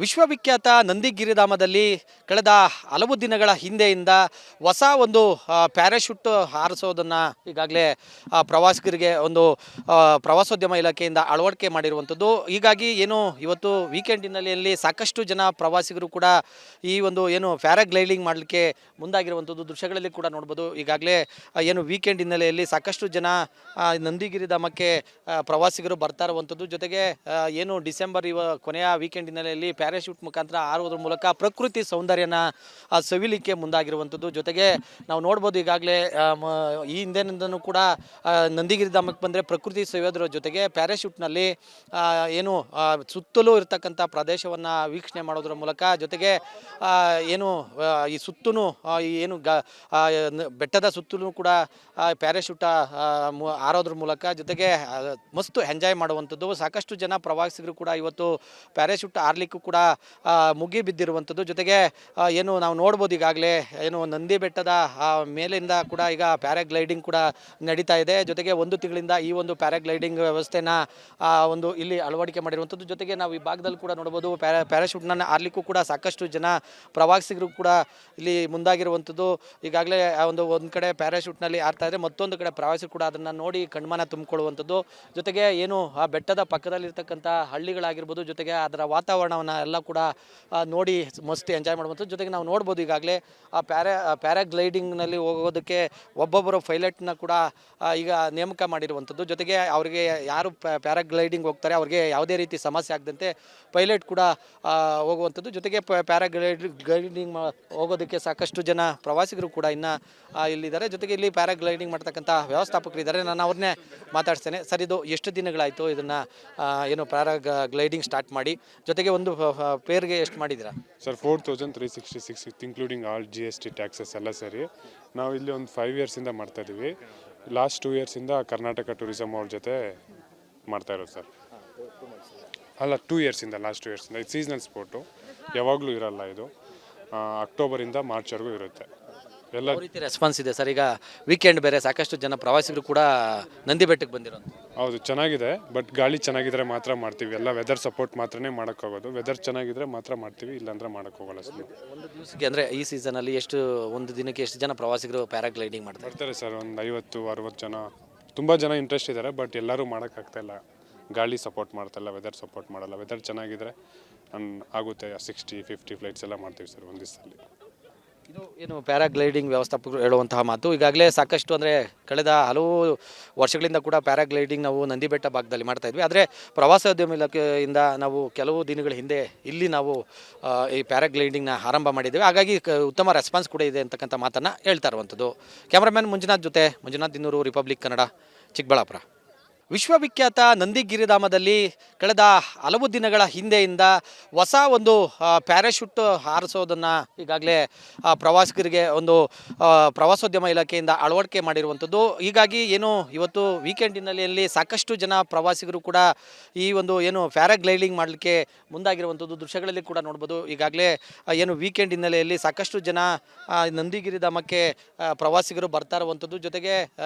ವಿಶ್ವವಿಖ್ಯಾತ ನಂದಿಗಿರಿಧಾಮದಲ್ಲಿ ಕಳೆದ ಹಲವು ದಿನಗಳ ಹಿಂದೆಯಿಂದ ಹೊಸ ಒಂದು ಪ್ಯಾರಾಶೂಟ್ ಹಾರಿಸೋದನ್ನು ಈಗಾಗಲೇ ಪ್ರವಾಸಿಗರಿಗೆ ಒಂದು ಪ್ರವಾಸೋದ್ಯಮ ಇಲಾಖೆಯಿಂದ ಅಳವಡಿಕೆ ಮಾಡಿರುವಂಥದ್ದು. ಹೀಗಾಗಿ ಏನು ಇವತ್ತು ವೀಕೆಂಡ್ ಹಿನ್ನೆಲೆಯಲ್ಲಿ ಸಾಕಷ್ಟು ಜನ ಪ್ರವಾಸಿಗರು ಕೂಡ ಈ ಒಂದು ಏನು ಪ್ಯಾರಾಗ್ಲೈಡಿಂಗ್ ಮಾಡಲಿಕ್ಕೆ ಮುಂದಾಗಿರುವಂಥದ್ದು ದೃಶ್ಯಗಳಲ್ಲಿ ಕೂಡ ನೋಡ್ಬೋದು. ಈಗಾಗಲೇ ಏನು ವೀಕೆಂಡ್ ಹಿನ್ನೆಲೆಯಲ್ಲಿ ಸಾಕಷ್ಟು ಜನ ನಂದಿಗಿರಿಧಾಮಕ್ಕೆ ಪ್ರವಾಸಿಗರು ಬರ್ತಾ ಇರುವಂಥದ್ದು. ಜೊತೆಗೆ ಏನು ಡಿಸೆಂಬರ್ ಕೊನೆಯ ವೀಕೆಂಡ್ ಹಿನ್ನೆಲೆಯಲ್ಲಿ ಪ್ಯಾರಾಶೂಟ್ ಮುಖಾಂತರ ಹಾರುವುದರ ಮೂಲಕ ಪ್ರಕೃತಿ ಸೌಂದರ್ಯನ ಸವಿಲಿಕ್ಕೆ ಮುಂದಾಗಿರುವಂಥದ್ದು. ಜೊತೆಗೆ ನಾವು ನೋಡ್ಬೋದು ಈಗಾಗಲೇ ಈ ಹಿಂದಿನಿಂದನೂ ಕೂಡ ನಂದಿಗಿರಿಧಾಮಕ್ಕೆ ಬಂದರೆ ಪ್ರಕೃತಿ ಸವಿಯೋದ್ರ ಜೊತೆಗೆ ಪ್ಯಾರಾಶೂಟ್ನಲ್ಲಿ ಏನು ಸುತ್ತಲೂ ಇರತಕ್ಕಂಥ ಪ್ರದೇಶವನ್ನು ವೀಕ್ಷಣೆ ಮಾಡೋದ್ರ ಮೂಲಕ ಜೊತೆಗೆ ಏನು ಈ ಸುತ್ತಲೂ ಏನು ಬೆಟ್ಟದ ಸುತ್ತಲೂ ಕೂಡ ಪ್ಯಾರಾಶೂಟ ಹಾರೋದ್ರ ಮೂಲಕ ಜೊತೆಗೆ ಮಸ್ತು ಎಂಜಾಯ್ ಮಾಡುವಂಥದ್ದು. ಸಾಕಷ್ಟು ಜನ ಪ್ರವಾಸಿಗರು ಕೂಡ ಇವತ್ತು ಪ್ಯಾರಾಶೂಟ್ ಹಾರಲಿಕ್ಕೂ ಕೂಡ ಮುಗಿ ಬಿದ್ದಿರುವಂಥದ್ದು. ಜೊತೆಗೆ ಏನು ನಾವು ನೋಡ್ಬೋದು ಈಗಾಗಲೇ ಏನು ನಂದಿ ಬೆಟ್ಟದ ಮೇಲಿಂದ ಕೂಡ ಈಗ ಪ್ಯಾರಾಗ್ಲೈಡಿಂಗ್ ಕೂಡ ನಡೀತಾ ಇದೆ. ಜೊತೆಗೆ ಒಂದು ತಿಂಗಳಿಂದ ಈ ಒಂದು ಪ್ಯಾರಾಗ್ಲೈಡಿಂಗ್ ವ್ಯವಸ್ಥೆನ ಒಂದು ಇಲ್ಲಿ ಅಳವಡಿಕೆ ಮಾಡಿರುವಂಥದ್ದು. ಜೊತೆಗೆ ನಾವು ಈ ಭಾಗದಲ್ಲಿ ಕೂಡ ನೋಡ್ಬೋದು ಪ್ಯಾರಾಶೂಟ್ನ ಹಾರಲಿಕ್ಕೂ ಕೂಡ ಸಾಕಷ್ಟು ಜನ ಪ್ರವಾಸಿಗರು ಕೂಡ ಇಲ್ಲಿ ಮುಂದಾಗಿರುವಂಥದ್ದು. ಈಗಾಗಲೇ ಒಂದು ಕಡೆ ಪ್ಯಾರಾಶೂಟ್ನಲ್ಲಿ ಹಾರ್ತಾ ಇದ್ರೆ ಮತ್ತೊಂದು ಕಡೆ ಪ್ರವಾಸಿಗರು ಕೂಡ ಅದನ್ನು ನೋಡಿ ಕಣ್ಮನ ತುಂಬಿಕೊಳ್ಳುವಂಥದ್ದು. ಜೊತೆಗೆ ಏನು ಆ ಬೆಟ್ಟದ ಪಕ್ಕದಲ್ಲಿರ್ತಕ್ಕಂಥ ಹಳ್ಳಿಗಳಾಗಿರ್ಬೋದು, ಜೊತೆಗೆ ಅದರ ವಾತಾವರಣವನ್ನು ಎಲ್ಲ ಕೂಡ ನೋಡಿ ಮಸ್ತ್ ಎಂಜಾಯ್ ಮಾಡುವಂಥದ್ದು. ಜೊತೆಗೆ ನಾವು ನೋಡ್ಬೋದು ಈಗಾಗಲೇ ಆ ಪ್ಯಾರಾಗ್ಲೈಡಿಂಗ್ನಲ್ಲಿ ಹೋಗೋದಕ್ಕೆ ಒಬ್ಬೊಬ್ಬರು ಪೈಲಟ್ನ ಕೂಡ ಈಗ ನೇಮಕ ಮಾಡಿರುವಂಥದ್ದು. ಜೊತೆಗೆ ಅವರಿಗೆ ಯಾರು ಪ್ಯಾರಾಗ್ಲೈಡಿಂಗ್ ಹೋಗ್ತಾರೆ ಅವ್ರಿಗೆ ಯಾವುದೇ ರೀತಿ ಸಮಸ್ಯೆ ಆಗದಂತೆ ಪೈಲಟ್ ಕೂಡ ಹೋಗುವಂಥದ್ದು. ಜೊತೆಗೆ ಪ್ಯಾರಾಗ್ಲೈಡಿಂಗ್ ಹೋಗೋದಕ್ಕೆ ಸಾಕಷ್ಟು ಜನ ಪ್ರವಾಸಿಗರು ಕೂಡ ಇನ್ನು ಇಲ್ಲಿದ್ದಾರೆ. ಜೊತೆಗೆ ಇಲ್ಲಿ ಪ್ಯಾರಾಗ್ಲೈಡಿಂಗ್ ಮಾಡ್ತಕ್ಕಂಥ ವ್ಯವಸ್ಥಾಪಕರು ಇದ್ದಾರೆ. ನಾನು ಅವ್ರನ್ನೇ ಮಾತಾಡ್ತೇನೆ. ಸರ್, ಇದು ಎಷ್ಟು ದಿನಗಳಾಯಿತು ಇದನ್ನು ಏನು ಪ್ಯಾರಾಗ್ಲೈಡಿಂಗ್ ಸ್ಟಾರ್ಟ್ ಮಾಡಿ? ಜೊತೆಗೆ ಒಂದು ಪೇರ್ಗೆ ಎಷ್ಟು ಮಾಡಿದ್ದೀರಾ? Sir, 4366 with including all GST taxes ಎಲ್ಲ ಸೇರಿ ನಾವು ಇಲ್ಲಿ ಒಂದು 5 ಇಯರ್ಸಿಂದ ಮಾಡ್ತಾ ಇದ್ದೀವಿ. ಲಾಸ್ಟ್ 2 ಇಯರ್ಸಿಂದ ಕರ್ನಾಟಕ ಟೂರಿಸಮ್ ಅವ್ರ ಜೊತೆ ಮಾಡ್ತಾ ಇರೋದು ಸರ್. ಅಲ್ಲ, 2 ಇಯರ್ಸಿಂದ, ಲಾಸ್ಟ್ 2 ಇಯರ್ಸಿಂದ. ಇದು ಸೀಸನಲ್ ಸ್ಪೋರ್ಟು, ಯಾವಾಗಲೂ ಇರಲ್ಲ. ಇದು ಅಕ್ಟೋಬರಿಂದ ಮಾರ್ಚ್ವರೆಗೂ ಇರುತ್ತೆ. ಎಲ್ಲ ರೀತಿ ರೆಸ್ಪಾನ್ಸ್ ಇದೆ ಸರ್. ಈಗ ವೀಕೆಂಡ್ ಬೇರೆ, ಸಾಕಷ್ಟು ಜನ ಪ್ರವಾಸಿಗರು ಕೂಡ ನಂದಿ ಬೆಟ್ಟಕ್ಕೆ ಬಂದಿರೋ. ಹೌದು, ಚೆನ್ನಾಗಿದೆ. ಬಟ್ ಗಾಳಿ ಚೆನ್ನಾಗಿದ್ರೆ ಮಾತ್ರ ಮಾಡ್ತೀವಿ. ಎಲ್ಲ ವೆದರ್ ಸಪೋರ್ಟ್ ಮಾತ್ರನೇ ಮಾಡೋಕ್ಕಾಗೋದು. ವೆದರ್ ಚೆನ್ನಾಗಿದ್ರೆ ಮಾತ್ರ ಮಾಡ್ತೀವಿ, ಇಲ್ಲಾಂದ್ರೆ ಮಾಡೋಕ್ಕೋಗಲ್ಲ ಸರ್. ಒಂದು ದಿವಸಕ್ಕೆ ಅಂದರೆ ಈ ಸೀಸನಲ್ಲಿ ಒಂದು ದಿನಕ್ಕೆ ಎಷ್ಟು ಜನ ಪ್ರವಾಸಿಗರು ಪ್ಯಾರಾಗ್ಲೈಡಿಂಗ್ ಮಾಡ್ತಾರೆ ಸರ್? ಒಂದು 50-60 ಜನ. ತುಂಬ ಜನ ಇಂಟ್ರೆಸ್ಟ್ ಇದ್ದಾರೆ, ಬಟ್ ಎಲ್ಲರೂ ಮಾಡೋಕ್ಕಾಗ್ತಾಯಿಲ್ಲ. ಗಾಳಿ ಸಪೋರ್ಟ್ ಮಾಡ್ತಾಯಿಲ್ಲ, ವೆದರ್ ಸಪೋರ್ಟ್ ಮಾಡಲ್ಲ. ವೆದರ್ ಚೆನ್ನಾಗಿದ್ರೆ ಆಗುತ್ತೆ. 60-50 ಫ್ಲೈಟ್ಸ್ ಎಲ್ಲ ಮಾಡ್ತೀವಿ ಸರ್ ಒಂದು ದಿವಸದಲ್ಲಿ. ಇದು ಏನು ಪ್ಯಾರಾಗ್ಲೈಡಿಂಗ್ ವ್ಯವಸ್ಥಾಪಕರು ಹೇಳುವಂತಹ ಮಾತು. ಈಗಾಗಲೇ ಸಾಕಷ್ಟು ಅಂದರೆ ಕಳೆದ ಹಲವು ವರ್ಷಗಳಿಂದ ಕೂಡ ಪ್ಯಾರಾಗ್ಲೈಡಿಂಗ್ ನಾವು ನಂದಿ ಬೆಟ್ಟ ಭಾಗದಲ್ಲಿ ಮಾಡ್ತಾ ಇದ್ವಿ. ಆದರೆ ಪ್ರವಾಸೋದ್ಯಮ ಇಲಾಖೆಯಿಂದ ನಾವು ಕೆಲವು ದಿನಗಳ ಹಿಂದೆ ಇಲ್ಲಿ ನಾವು ಈ ಪ್ಯಾರಾಗ್ಲೈಡಿಂಗ್ನ ಆರಂಭ ಮಾಡಿದ್ದೇವೆ. ಹಾಗಾಗಿ ಉತ್ತಮ ರೆಸ್ಪಾನ್ಸ್ ಕೂಡ ಇದೆ ಅಂತಕ್ಕಂಥ ಮಾತನ್ನು ಹೇಳ್ತಾ ಇರುವಂಥದ್ದು. ಕ್ಯಾಮ್ರಾಮ್ಯಾನ್ ಮಂಜುನಾಥ್ ಜೊತೆ ಮಂಜುನಾಥ್ ದಿನ್ನೂರು, ರಿಪಬ್ಲಿಕ್ ಕನ್ನಡ, ಚಿಕ್ಕಬಳ್ಳಾಪುರ. ವಿಶ್ವವಿಖ್ಯಾತ ನಂದಿಗಿರಿಧಾಮದಲ್ಲಿ ಕಳೆದ ಹಲವು ದಿನಗಳ ಹಿಂದೆಯಿಂದ ಹೊಸ ಒಂದು ಪ್ಯಾರಾಶೂಟ್ ಹಾರಿಸೋದನ್ನು ಈಗಾಗಲೇ ಪ್ರವಾಸಿಗರಿಗೆ ಒಂದು ಪ್ರವಾಸೋದ್ಯಮ ಇಲಾಖೆಯಿಂದ ಅಳವಡಿಕೆ ಮಾಡಿರುವಂಥದ್ದು. ಹೀಗಾಗಿ ಏನು ಇವತ್ತು ವೀಕೆಂಡ್ ಹಿನ್ನೆಲೆಯಲ್ಲಿ ಸಾಕಷ್ಟು ಜನ ಪ್ರವಾಸಿಗರು ಕೂಡ ಈ ಒಂದು ಏನು ಪ್ಯಾರಾಗ್ಲೈಡಿಂಗ್ ಮಾಡಲಿಕ್ಕೆ ಮುಂದಾಗಿರುವಂಥದ್ದು ದೃಶ್ಯಗಳಲ್ಲಿ ಕೂಡ ನೋಡ್ಬೋದು. ಈಗಾಗಲೇ ಏನು ವೀಕೆಂಡ್ ಹಿನ್ನೆಲೆಯಲ್ಲಿ ಸಾಕಷ್ಟು ಜನ ನಂದಿಗಿರಿಧಾಮಕ್ಕೆ ಪ್ರವಾಸಿಗರು ಬರ್ತಾ ಇರುವಂಥದ್ದು. ಜೊತೆಗೆ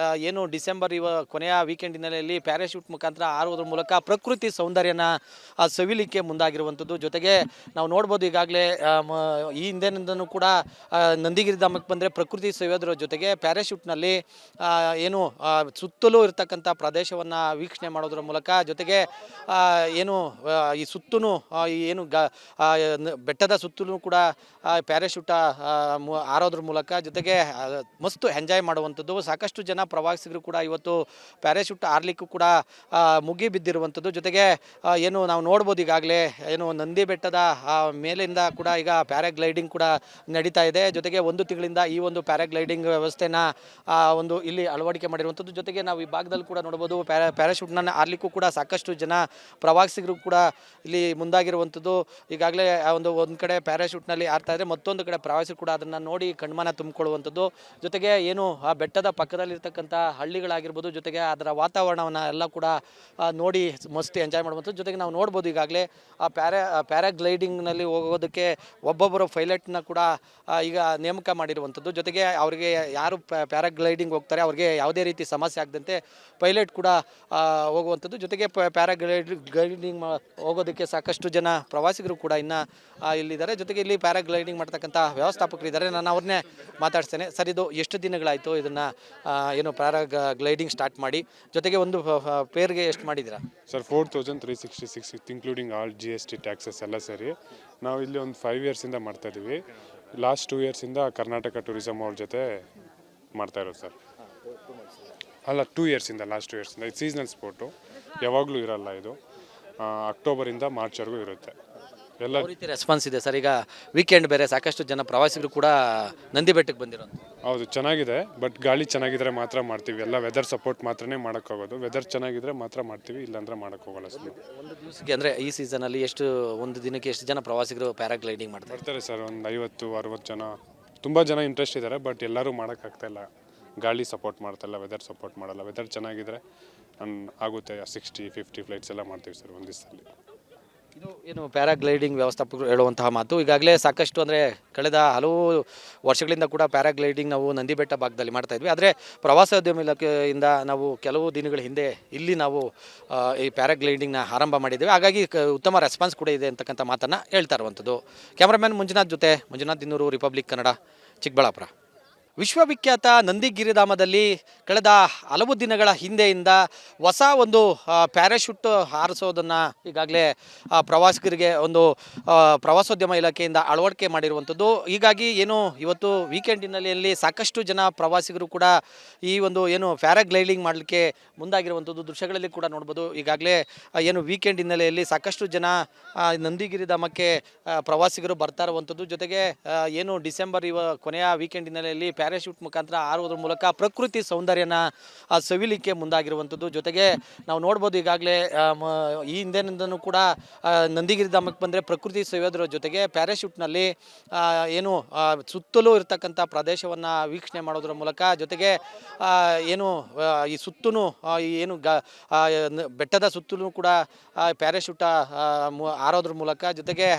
ಏನು ಡಿಸೆಂಬರ್ ಕೊನೆಯ ವೀಕೆಂಡ್ ಹಿನ್ನೆಲೆಯಲ್ಲಿ ಪ್ಯಾರಾಶೂಟ್ ಮುಖಾಂತರ ಹಾರುವುದರ ಮೂಲಕ ಪ್ರಕೃತಿ ಸೌಂದರ್ಯನ ಸವಿಲಿಕ್ಕೆ ಮುಂದಾಗಿರುವಂಥದ್ದು. ಜೊತೆಗೆ ನಾವು ನೋಡ್ಬೋದು ಈಗಾಗಲೇ ಈ ಹಿಂದಿನಿಂದನೂ ಕೂಡ ನಂದಿಗಿರಿಧಾಮಕ್ಕೆ ಬಂದರೆ ಪ್ರಕೃತಿ ಸವಿಯೋದ್ರ ಜೊತೆಗೆ ಪ್ಯಾರಾಶೂಟ್ನಲ್ಲಿ ಏನು ಸುತ್ತಲೂ ಇರತಕ್ಕಂಥ ಪ್ರದೇಶವನ್ನು ವೀಕ್ಷಣೆ ಮಾಡೋದ್ರ ಮೂಲಕ ಜೊತೆಗೆ ಏನು ಈ ಸುತ್ತಲೂ ಏನು ಬೆಟ್ಟದ ಸುತ್ತಲೂ ಕೂಡ ಪ್ಯಾರಾಶೂಟ ಹಾರೋದ್ರ ಮೂಲಕ ಜೊತೆಗೆ ಮಸ್ತು ಎಂಜಾಯ್ ಮಾಡುವಂಥದ್ದು. ಸಾಕಷ್ಟು ಜನ ಪ್ರವಾಸಿಗರು ಕೂಡ ಇವತ್ತು ಪ್ಯಾರಾಶೂಟ್ ಹಾರಲಿಕ್ಕೂ ಕೂಡ ಮುಗಿ ಬಿದ್ದಿರುವಂಥದ್ದು. ಜೊತೆಗೆ ಏನು ನಾವು ನೋಡ್ಬೋದು ಈಗಾಗಲೇ ಏನು ನಂದಿ ಬೆಟ್ಟದ ಮೇಲಿಂದ ಕೂಡ ಈಗ ಪ್ಯಾರಾಗ್ಲೈಡಿಂಗ್ ಕೂಡ ನಡೀತಾ ಇದೆ. ಜೊತೆಗೆ ಒಂದು ತಿಂಗಳಿಂದ ಈ ಒಂದು ಪ್ಯಾರಾಗ್ಲೈಡಿಂಗ್ ವ್ಯವಸ್ಥೆನ ಒಂದು ಇಲ್ಲಿ ಅಳವಡಿಕೆ ಮಾಡಿರುವಂಥದ್ದು. ಜೊತೆಗೆ ನಾವು ಈ ಭಾಗದಲ್ಲಿ ಕೂಡ ನೋಡ್ಬೋದು ಪ್ಯಾರಾಶೂಟ್ನ ಹಾರಲಿಕ್ಕೂ ಕೂಡ ಸಾಕಷ್ಟು ಜನ ಪ್ರವಾಸಿಗರು ಕೂಡ ಇಲ್ಲಿ ಮುಂದಾಗಿರುವಂಥದ್ದು. ಈಗಾಗಲೇ ಒಂದು ಕಡೆ ಪ್ಯಾರಾಶೂಟ್ನಲ್ಲಿ ಹಾರ್ತಾ ಇದ್ರೆ ಮತ್ತೊಂದು ಕಡೆ ಪ್ರವಾಸಿಗರು ಕೂಡ ಅದನ್ನು ನೋಡಿ ಕಣ್ಮನ ತುಂಬಿಕೊಳ್ಳುವಂಥದ್ದು. ಜೊತೆಗೆ ಏನು ಆ ಬೆಟ್ಟದ ಪಕ್ಕದಲ್ಲಿರ್ತಕ್ಕಂಥ ಹಳ್ಳಿಗಳಾಗಿರ್ಬೋದು, ಜೊತೆಗೆ ಅದರ ವಾತಾವರಣವನ್ನು ಎಲ್ಲ ಕೂಡ ನೋಡಿ ಮಸ್ತ್ ಎಂಜಾಯ್ ಮಾಡುವಂಥದ್ದು. ಜೊತೆಗೆ ನಾವು ನೋಡ್ಬೋದು ಈಗಾಗಲೇ ಆ ಪ್ಯಾರಾಗ್ಲೈಡಿಂಗ್ನಲ್ಲಿ ಹೋಗೋದಕ್ಕೆ ಒಬ್ಬೊಬ್ಬರು ಪೈಲಟ್ನ ಕೂಡ ಈಗ ನೇಮಕ ಮಾಡಿರುವಂಥದ್ದು. ಜೊತೆಗೆ ಅವರಿಗೆ ಯಾರು ಪ್ಯಾರಾಗ್ಲೈಡಿಂಗ್ ಹೋಗ್ತಾರೆ ಅವ್ರಿಗೆ ಯಾವುದೇ ರೀತಿ ಸಮಸ್ಯೆ ಆಗದಂತೆ ಪೈಲಟ್ ಕೂಡ ಹೋಗುವಂಥದ್ದು. ಜೊತೆಗೆ ಪ್ಯಾರಾಗ್ಲೈಡಿಂಗ್ ಹೋಗೋದಕ್ಕೆ ಸಾಕಷ್ಟು ಜನ ಪ್ರವಾಸಿಗರು ಕೂಡ ಇನ್ನು ಇಲ್ಲಿದ್ದಾರೆ. ಜೊತೆಗೆ ಇಲ್ಲಿ ಪ್ಯಾರಾಗ್ಲೈಡಿಂಗ್ ಮಾಡ್ತಕ್ಕಂಥ ವ್ಯವಸ್ಥಾಪಕರಿದ್ದಾರೆ. ನಾನು ಅವ್ರನ್ನೇ ಮಾತಾಡ್ತೇನೆ. ಸರ್, ಇದು ಎಷ್ಟು ದಿನಗಳಾಯಿತು ಇದನ್ನು ಏನು ಪ್ಯಾರಾಗ್ಲೈಡಿಂಗ್ ಸ್ಟಾರ್ಟ್ ಮಾಡಿ? ಜೊತೆಗೆ ಒಂದು ಪೇರ್ಗೆ ಎಷ್ಟು ಮಾಡಿದ್ದೀರಾ? Sir, 4366 with including all GST taxes ಎಲ್ಲ ಸೇರಿ ನಾವು ಇಲ್ಲಿ ಒಂದು 5 ಇಯರ್ಸಿಂದ ಮಾಡ್ತಾಯಿದ್ದೀವಿ. ಲಾಸ್ಟ್ 2 ಇಯರ್ಸಿಂದ ಕರ್ನಾಟಕ ಟೂರಿಸಮ್ ಅವ್ರ ಜೊತೆ ಮಾಡ್ತಾ ಇರೋದು ಸರ್. ಅಲ್ಲ, 2 ಇಯರ್ಸಿಂದ, ಲಾಸ್ಟ್ 2 ಇಯರ್ಸಿಂದ. ಇದು ಸೀಸನಲ್ ಸ್ಪೋರ್ಟು, ಯಾವಾಗಲೂ ಇರಲ್ಲ. ಇದು ಅಕ್ಟೋಬರಿಂದ ಮಾರ್ಚ್ವರೆಗೂ ಇರುತ್ತೆ. ಎಲ್ಲ ಯಾವ ರೀತಿ ರೆಸ್ಪಾನ್ಸ್ ಇದೆ ಸರ್? ಈಗ ವೀಕೆಂಡ್ ಬೇರೆ, ಸಾಕಷ್ಟು ಜನ ಪ್ರವಾಸಿಗರು ಕೂಡ ನಂದಿ ಬೆಟ್ಟಕ್ಕೆ ಬಂದಿರೋದು. ಹೌದು, ಚೆನ್ನಾಗಿದೆ. ಬಟ್ ಗಾಳಿ ಚೆನ್ನಾಗಿದ್ರೆ ಮಾತ್ರ ಮಾಡ್ತೀವಿ. ಎಲ್ಲ ವೆದರ್ ಸಪೋರ್ಟ್ ಮಾತ್ರನೇ ಮಾಡೋಕ್ಕಾಗೋದು. ವೆದರ್ ಚೆನ್ನಾಗಿದ್ರೆ ಮಾತ್ರ ಮಾಡ್ತೀವಿ, ಇಲ್ಲಾಂದ್ರೆ ಮಾಡೋಕ್ಕೋಗಲ್ಲ ಸರ್. ಒಂದು ದಿವಸಕ್ಕೆ ಅಂದರೆ ಈ ಸೀಸನಲ್ಲಿ ಒಂದು ದಿನಕ್ಕೆ ಎಷ್ಟು ಜನ ಪ್ರವಾಸಿಗರು ಪ್ಯಾರಾಗ್ಲೈಡಿಂಗ್ ಮಾಡ್ತಾರೆ? ಬರ್ತಾರೆ ಸರ್, ಒಂದು 50-60 ಜನ. ತುಂಬ ಜನ ಇಂಟ್ರೆಸ್ಟ್ ಇದ್ದಾರೆ, ಬಟ್ ಎಲ್ಲರೂ ಮಾಡೋಕ್ಕಾಗ್ತಾಯಿಲ್ಲ. ಗಾಳಿ ಸಪೋರ್ಟ್ ಮಾಡ್ತಾಯಿಲ್ಲ, ವೆದರ್ ಸಪೋರ್ಟ್ ಮಾಡಲ್ಲ. ವೆದರ್ ಚೆನ್ನಾಗಿದ್ರೆ ಆಗುತ್ತೆ. 60-50 ಫ್ಲೈಟ್ಸ್ ಎಲ್ಲ ಮಾಡ್ತೀವಿ ಸರ್ ಒಂದು ದಿವಸದಲ್ಲಿ. ಇದು ಏನು ಪ್ಯಾರಾಗ್ಲೈಡಿಂಗ್ ವ್ಯವಸ್ಥಾಪಕರು ಹೇಳುವಂತಹ ಮಾತು. ಈಗಾಗಲೇ ಸಾಕಷ್ಟು ಅಂದರೆ ಕಳೆದ ಹಲವು ವರ್ಷಗಳಿಂದ ಕೂಡ ಪ್ಯಾರಾಗ್ಲೈಡಿಂಗ್ ನಾವು ನಂದಿ ಬೆಟ್ಟ ಭಾಗದಲ್ಲಿ ಮಾಡ್ತಾ ಇದ್ವಿ. ಆದರೆ ಪ್ರವಾಸೋದ್ಯಮ ಇಲಾಖೆಯಿಂದ ನಾವು ಕೆಲವು ದಿನಗಳ ಹಿಂದೆ ಇಲ್ಲಿ ನಾವು ಈ ಪ್ಯಾರಾಗ್ಲೈಡಿಂಗ್ನ ಆರಂಭ ಮಾಡಿದ್ದೇವೆ. ಹಾಗಾಗಿ ಉತ್ತಮ ರೆಸ್ಪಾನ್ಸ್ ಕೂಡ ಇದೆ ಅಂತಕ್ಕಂಥ ಮಾತನ್ನು ಹೇಳ್ತಾ ಇರುವಂಥದ್ದು. ಕ್ಯಾಮ್ರಾಮ್ಯಾನ್ ಮಂಜುನಾಥ್ ಜೊತೆ ಮಂಜುನಾಥ್ ದಿನ್ನೂರು, ರಿಪಬ್ಲಿಕ್ ಕನ್ನಡ, ಚಿಕ್ಕಬಳ್ಳಾಪುರ. ವಿಶ್ವವಿಖ್ಯಾತ ನಂದಿ ಗಿರಿಧಾಮದಲ್ಲಿ ಕಳೆದ ಹಲವು ದಿನಗಳ ಹಿಂದೆಯಿಂದ ಹೊಸ ಒಂದು ಪ್ಯಾರಾಶೂಟ್ ಹಾರಿಸೋದನ್ನು ಈಗಾಗಲೇ ಪ್ರವಾಸಿಗರಿಗೆ ಒಂದು ಪ್ರವಾಸೋದ್ಯಮ ಇಲಾಖೆಯಿಂದ ಅಳವಡಿಕೆ ಮಾಡಿರುವಂಥದ್ದು. ಹೀಗಾಗಿ ಏನು ಇವತ್ತು ವೀಕೆಂಡ್ ಹಿನ್ನೆಲೆಯಲ್ಲಿ ಸಾಕಷ್ಟು ಜನ ಪ್ರವಾಸಿಗರು ಕೂಡ ಈ ಒಂದು ಏನು ಪ್ಯಾರಾಗ್ಲೈಡಿಂಗ್ ಮಾಡಲಿಕ್ಕೆ ಮುಂದಾಗಿರುವಂಥದ್ದು ದೃಶ್ಯಗಳಲ್ಲಿ ಕೂಡ ನೋಡ್ಬೋದು. ಈಗಾಗಲೇ ಏನು ವೀಕೆಂಡ್ ಹಿನ್ನೆಲೆಯಲ್ಲಿ ಸಾಕಷ್ಟು ಜನ ನಂದಿಗಿರಿಧಾಮಕ್ಕೆ ಪ್ರವಾಸಿಗರು ಬರ್ತಾ ಇರುವಂಥದ್ದು. ಜೊತೆಗೆ ಏನು ಡಿಸೆಂಬರ್ ಕೊನೆಯ ವೀಕೆಂಡ್ ಹಿನ್ನೆಲೆಯಲ್ಲಿ ಪ್ಯಾರಾಶೂಟ್ ಮುಖಾಂತರ ಹಾರುವುದರ ಮೂಲಕ ಪ್ರಕೃತಿ ಸೌಂದರ್ಯನ ಸವಿಲಿಕ್ಕೆ ಮುಂದಾಗಿರುವಂಥದ್ದು. ಜೊತೆಗೆ ನಾವು ನೋಡ್ಬೋದು ಈಗಾಗಲೇ ಈ ಹಿಂದಿನಿಂದನೂ ಕೂಡ ನಂದಿಗಿರಿಧಾಮಕ್ಕೆ ಬಂದರೆ ಪ್ರಕೃತಿ ಸವಿಯೋದ್ರ ಜೊತೆಗೆ ಪ್ಯಾರಾಶೂಟ್ನಲ್ಲಿ ಏನು ಸುತ್ತಲೂ ಇರತಕ್ಕಂಥ ಪ್ರದೇಶವನ್ನು ವೀಕ್ಷಣೆ ಮಾಡೋದ್ರ ಮೂಲಕ, ಜೊತೆಗೆ ಏನು ಈ ಸುತ್ತಲೂ ಏನು ಬೆಟ್ಟದ ಸುತ್ತಲೂ ಕೂಡ ಪ್ಯಾರಾಶೂಟ ಹಾರೋದ್ರ ಮೂಲಕ ಜೊತೆಗೆ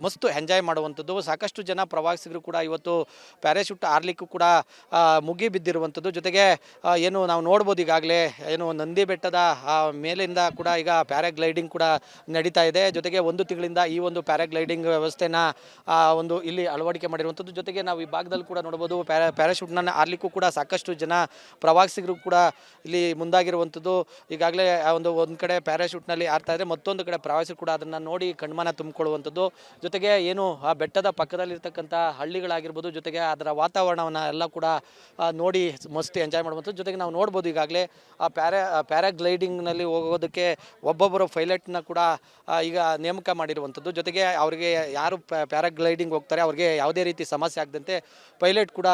ಮಸ್ತು ಎಂಜಾಯ್ ಮಾಡುವಂಥದ್ದು. ಸಾಕಷ್ಟು ಜನ ಪ್ರವಾಸಿಗರು ಕೂಡ ಇವತ್ತು ಪ್ಯಾರಾಶೂಟ್ ಹಾರಲಿಕ್ಕೂ ಕೂಡ ಮುಗಿ ಬಿದ್ದಿರುವಂಥದ್ದು. ಜೊತೆಗೆ ಏನು ನಾವು ನೋಡ್ಬೋದು ಈಗಾಗಲೇ ಏನು ನಂದಿ ಬೆಟ್ಟದ ಮೇಲಿಂದ ಕೂಡ ಈಗ ಪ್ಯಾರಾಗ್ಲೈಡಿಂಗ್ ಕೂಡ ನಡೀತಾ ಇದೆ. ಜೊತೆಗೆ 1 ತಿಂಗಳಿಂದ ಈ ಒಂದು ಪ್ಯಾರಾಗ್ಲೈಡಿಂಗ್ ವ್ಯವಸ್ಥೆನ ಒಂದು ಇಲ್ಲಿ ಅಳವಡಿಕೆ ಮಾಡಿರುವಂಥದ್ದು. ಜೊತೆಗೆ ನಾವು ಈ ಭಾಗದಲ್ಲಿ ಕೂಡ ನೋಡ್ಬೋದು ಪ್ಯಾರಾಶೂಟ್ನ ಹಾರಲಿಕ್ಕೂ ಕೂಡ ಸಾಕಷ್ಟು ಜನ ಪ್ರವಾಸಿಗರು ಕೂಡ ಇಲ್ಲಿ ಮುಂದಾಗಿರುವಂಥದ್ದು. ಈಗಾಗಲೇ ಒಂದು ಕಡೆ ಪ್ಯಾರಾಶೂಟ್ನಲ್ಲಿ ಹಾರ್ತಾ ಇದ್ರೆ, ಮತ್ತೊಂದು ಕಡೆ ಪ್ರವಾಸಿಗರು ಕೂಡ ಅದನ್ನು ನೋಡಿ ಕಣ್ಮನ ತುಂಬಿಕೊಳ್ಳುವಂಥದ್ದು. ಜೊತೆಗೆ ಏನು ಆ ಬೆಟ್ಟದ ಪಕ್ಕದಲ್ಲಿರ್ತಕ್ಕಂಥ ಹಳ್ಳಿಗಳಾಗಿರ್ಬೋದು, ಜೊತೆಗೆ ಅದರ ವಾತಾವರಣವನ್ನು ಎಲ್ಲ ಕೂಡ ನೋಡಿ ಮಸ್ತ್ ಎಂಜಾಯ್ ಮಾಡುವಂಥದ್ದು. ಜೊತೆಗೆ ನಾವು ನೋಡ್ಬೋದು ಈಗಾಗಲೇ ಆ ಪ್ಯಾರಾಗ್ಲೈಡಿಂಗ್ನಲ್ಲಿ ಹೋಗೋದಕ್ಕೆ ಒಬ್ಬೊಬ್ಬರು ಪೈಲಟ್ನ ಕೂಡ ಈಗ ನೇಮಕ ಮಾಡಿರುವಂಥದ್ದು. ಜೊತೆಗೆ ಅವರಿಗೆ ಯಾರು ಪ್ಯಾರಾಗ್ಲೈಡಿಂಗ್ ಹೋಗ್ತಾರೆ ಅವ್ರಿಗೆ ಯಾವುದೇ ರೀತಿ ಸಮಸ್ಯೆ ಆಗದಂತೆ ಪೈಲಟ್ ಕೂಡ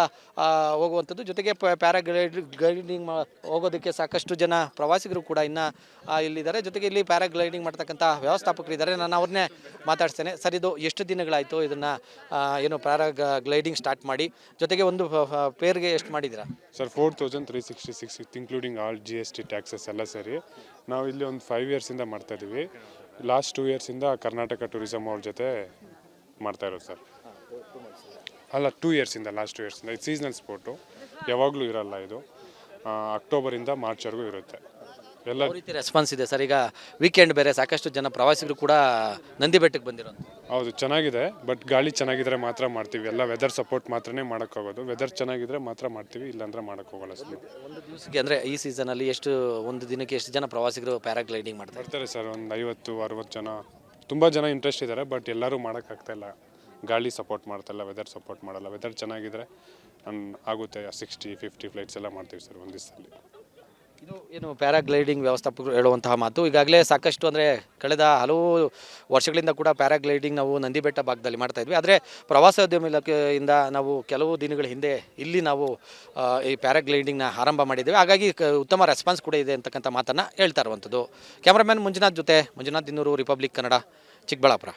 ಹೋಗುವಂಥದ್ದು. ಜೊತೆಗೆ ಪ್ಯಾರಾಗ್ಲೈಡಿಂಗ್ ಹೋಗೋದಕ್ಕೆ ಸಾಕಷ್ಟು ಜನ ಪ್ರವಾಸಿಗರು ಕೂಡ ಇನ್ನು ಇಲ್ಲಿದ್ದಾರೆ. ಜೊತೆಗೆ ಇಲ್ಲಿ ಪ್ಯಾರಾಗ್ಲೈಡಿಂಗ್ ಮಾಡ್ತಕ್ಕಂಥ ವ್ಯವಸ್ಥಾಪಕರಿದ್ದಾರೆ. ನಾನು ಅವ್ರನ್ನೇ ಮಾತಾಡ್ತೇನೆ. ಸರ್, ಇದು ಎಷ್ಟು ದಿನಗಳಾಯಿತು ಇದನ್ನು ಏನು ಪ್ಯಾರಾಗ್ಲೈಡಿಂಗ್ ಸ್ಟಾರ್ಟ್ ಮಾಡಿ? ಜೊತೆಗೆ ಒಂದು ಪೇರ್ಗೆ ಎಷ್ಟು ಮಾಡಿದ್ದೀರಾ? Sir, 4366 with including all GST taxes ಎಲ್ಲ ಸೇರಿ ನಾವು ಇಲ್ಲಿ ಒಂದು 5 ಇಯರ್ಸಿಂದ ಮಾಡ್ತಾಯಿದ್ದೀವಿ. ಲಾಸ್ಟ್ 2 ಇಯರ್ಸಿಂದ ಕರ್ನಾಟಕ ಟೂರಿಸಮ್ ಅವ್ರ ಜೊತೆ ಮಾಡ್ತಾ ಇರೋದು ಸರ್. ಅಲ್ಲ, 2 ಇಯರ್ಸಿಂದ, ಲಾಸ್ಟ್ 2 ಇಯರ್ಸಿಂದ. ಇದು ಸೀಸನಲ್ ಸ್ಪೋರ್ಟು, ಯಾವಾಗಲೂ ಇರಲ್ಲ. ಇದು ಅಕ್ಟೋಬರಿಂದ ಮಾರ್ಚ್ವರೆಗೂ ಇರುತ್ತೆ. ಎಲ್ಲ ಯಾವ ರೀತಿ ರೆಸ್ಪಾನ್ಸ್ ಇದೆ ಸರ್? ಈಗ ವೀಕೆಂಡ್ ಬೇರೆ, ಸಾಕಷ್ಟು ಜನ ಪ್ರವಾಸಿಗರು ಕೂಡ ನಂದಿ ಬೆಟ್ಟಕ್ಕೆ ಬಂದಿರೋದು. ಹೌದು, ಚೆನ್ನಾಗಿದೆ. ಬಟ್ ಗಾಳಿ ಚೆನ್ನಾಗಿದ್ರೆ ಮಾತ್ರ ಮಾಡ್ತೀವಿ. ಎಲ್ಲ ವೆದರ್ ಸಪೋರ್ಟ್ ಮಾತ್ರನೇ ಮಾಡೋಕ್ಕಾಗೋದು. ವೆದರ್ ಚೆನ್ನಾಗಿದ್ರೆ ಮಾತ್ರ ಮಾಡ್ತೀವಿ, ಇಲ್ಲಾಂದ್ರೆ ಮಾಡೋಕ್ಕೋಗಲ್ಲ ಸರ್. ಒಂದು ದಿವಸಕ್ಕೆ ಅಂದರೆ ಈ ಸೀಸನಲ್ಲಿ ಒಂದು ದಿನಕ್ಕೆ ಎಷ್ಟು ಜನ ಪ್ರವಾಸಿಗರು ಪ್ಯಾರಾಗ್ಲೈಡಿಂಗ್ ಮಾಡ್ತಾರೆ? ಬರ್ತಾರೆ ಸರ್, ಒಂದು 50-60 ಜನ. ತುಂಬ ಜನ ಇಂಟ್ರೆಸ್ಟ್ ಇದ್ದಾರೆ, ಬಟ್ ಎಲ್ಲರೂ ಮಾಡೋಕ್ಕಾಗ್ತಾಯಿಲ್ಲ. ಗಾಳಿ ಸಪೋರ್ಟ್ ಮಾಡ್ತಾಯಿಲ್ಲ, ವೆದರ್ ಸಪೋರ್ಟ್ ಮಾಡಲ್ಲ. ವೆದರ್ ಚೆನ್ನಾಗಿದ್ರೆ ಆಗುತ್ತೆ. 60-50 ಫ್ಲೈಟ್ಸ್ ಎಲ್ಲ ಮಾಡ್ತೀವಿ ಸರ್ ಒಂದು ದಿವಸದಲ್ಲಿ. ಇದು ಏನು ಪ್ಯಾರಾಗ್ಲೈಡಿಂಗ್ ವ್ಯವಸ್ಥಾಪಕರು ಹೇಳುವಂತಹ ಮಾತು. ಈಗಾಗಲೇ ಸಾಕಷ್ಟು ಅಂದರೆ ಕಳೆದ ಹಲವು ವರ್ಷಗಳಿಂದ ಕೂಡ ಪ್ಯಾರಾಗ್ಲೈಡಿಂಗ್ ನಾವು ನಂದಿ ಬೆಟ್ಟ ಭಾಗದಲ್ಲಿ ಮಾಡ್ತಾ ಇದ್ವಿ. ಆದರೆ ಪ್ರವಾಸೋದ್ಯಮ ಇಲಾಖೆಯಿಂದ ನಾವು ಕೆಲವು ದಿನಗಳ ಹಿಂದೆ ಇಲ್ಲಿ ನಾವು ಈ ಪ್ಯಾರಾಗ್ಲೈಡಿಂಗ್ನ ಆರಂಭ ಮಾಡಿದ್ದೇವೆ. ಹಾಗಾಗಿ ಉತ್ತಮ ರೆಸ್ಪಾನ್ಸ್ ಕೂಡ ಇದೆ ಅಂತಕ್ಕಂಥ ಮಾತನ್ನು ಹೇಳ್ತಾ ಇರುವಂಥದ್ದು. ಕ್ಯಾಮ್ರಾಮ್ಯಾನ್ ಮಂಜುನಾಥ್ ಜೊತೆ ಮಂಜುನಾಥ್ ದಿನ್ನೂರು, ರಿಪಬ್ಲಿಕ್ ಕನ್ನಡ, ಚಿಕ್ಕಬಳ್ಳಾಪುರ.